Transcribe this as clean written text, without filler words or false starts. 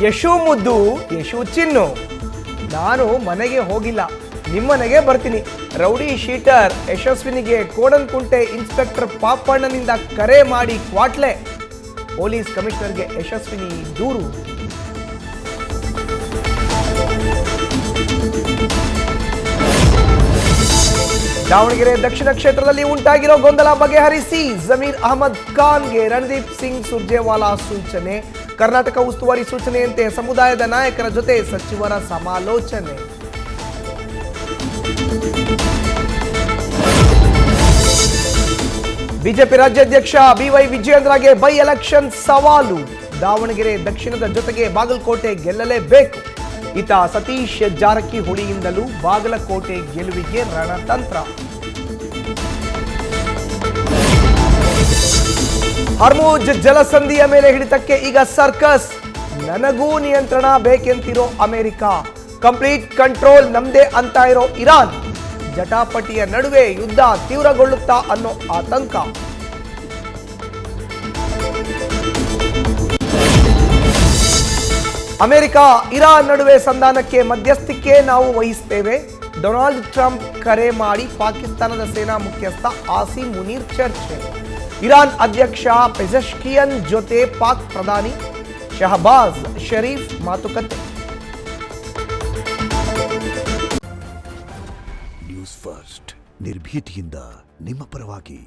ಯಶು ಮುದ್ದು ಯಶು ಚಿನ್ನು. ನಾನು ಮನೆಗೆ ಹೋಗಿಲ್ಲ, ನಿಮ್ಮನೆಗೆ ಬರ್ತೀನಿ. ರೌಡಿ ಶೀಟರ್ ಯಶಸ್ವಿನಿಗೆ ಕೋಡನ್ಕುಂಟೆ ಇನ್ಸ್ಪೆಕ್ಟರ್ ಪಾಪಣ್ಣನಿಂದ ಕರೆ ಮಾಡಿ ಕ್ವಾಟ್ಲೆ. ಪೊಲೀಸ್ ಕಮಿಷನರ್ಗೆ ಯಶಸ್ವಿನಿ ದೂರು. ದಾವಣಗೆರೆ ದಕ್ಷಿಣ ಕ್ಷೇತ್ರದಲ್ಲಿ ಉಂಟಾಗಿರೋ ಗೊಂದಲ ಬಗೆಹರಿಸಿ ಜಮೀರ್ ಅಹಮದ್ ಖಾನ್ಗೆ ರಣದೀಪ್ ಸಿಂಗ್ ಸುರ್ಜೇವಾಲಾ ಸೂಚನೆ. ಕರ್ನಾಟಕ ಉಸ್ತುವಾರಿ ಸೂಚನೆಯಂತೆ ಸಮುದಾಯದ ನಾಯಕರ ಜೊತೆ ಸಚಿವರ ಸಮಾಲೋಚನೆ. ಬಿಜೆಪಿ ರಾಜ್ಯಾಧ್ಯಕ್ಷ ಬಿವೈ ವಿಜಯೇಂದ್ರಗೆ ಬೈ ಎಲೆಕ್ಷನ್ ಸವಾಲು. ದಾವಣಗೆರೆ ದಕ್ಷಿಣದ ಜೊತೆಗೆ ಬಾಗಲಕೋಟೆ ಗೆಲ್ಲಲೇಬೇಕು. ಈತ ಸತೀಶ್ ಜಾರಕಿಹೊಳಿಯಿಂದಲೂ ಬಾಗಲಕೋಟೆ ಗೆಲುವಿಗೆ ರಣತಂತ್ರ. ಹರ್ಮುಜ್ ಜಲಸಂಧಿಯ ಮೇಲೆ ಹಿಡಿತಕ್ಕೆ ಈಗ ಸರ್ಕಸ್. ನನಗೂ ನಿಯಂತ್ರಣ ಬೇಕೆಂತಿರೋ ಅಮೆರಿಕ, ಕಂಪ್ಲೀಟ್ ಕಂಟ್ರೋಲ್ ನಮ್ದೇ ಅಂತ ಇರೋ ಇರಾನ್. ಜಟಾಪಟಿಯ ನಡುವೆ ಯುದ್ಧ ತೀವ್ರಗೊಳ್ಳುತ್ತಾ ಅನ್ನೋ ಆತಂಕ. ಅಮೆರಿಕ ಇರಾನ್ ನಡುವೆ ಸಂಧಾನಕ್ಕೆ ಮಧ್ಯಸ್ಥಿಕೆ ನಾವು ವಹಿಸ್ತೇವೆ. ಡೊನಾಲ್ಡ್ ಟ್ರಂಪ್ ಕರೆ ಮಾಡಿ ಪಾಕಿಸ್ತಾನದ ಸೇನಾ ಮುಖ್ಯಸ್ಥ ಆಸಿಮ್ ಮುನೀರ್ ಚರ್ಚೆ. ಇರಾನ್ ಅಧ್ಯಕ್ಷ ಪೆಜೆಶ್ಕಿಯನ್ ಜೊತೆ ಪಾಕ್ ಪ್ರಧಾನಿ ಶಹಬಾಜ್ ಶರೀಫ್ ಮಾತುಕತೆ. ನ್ಯೂಸ್ ಫಸ್ಟ್ ನಿರ್ಭೀತಿಯಿಂದ ನಿಮ್ಮ ಪರವಾಗಿ.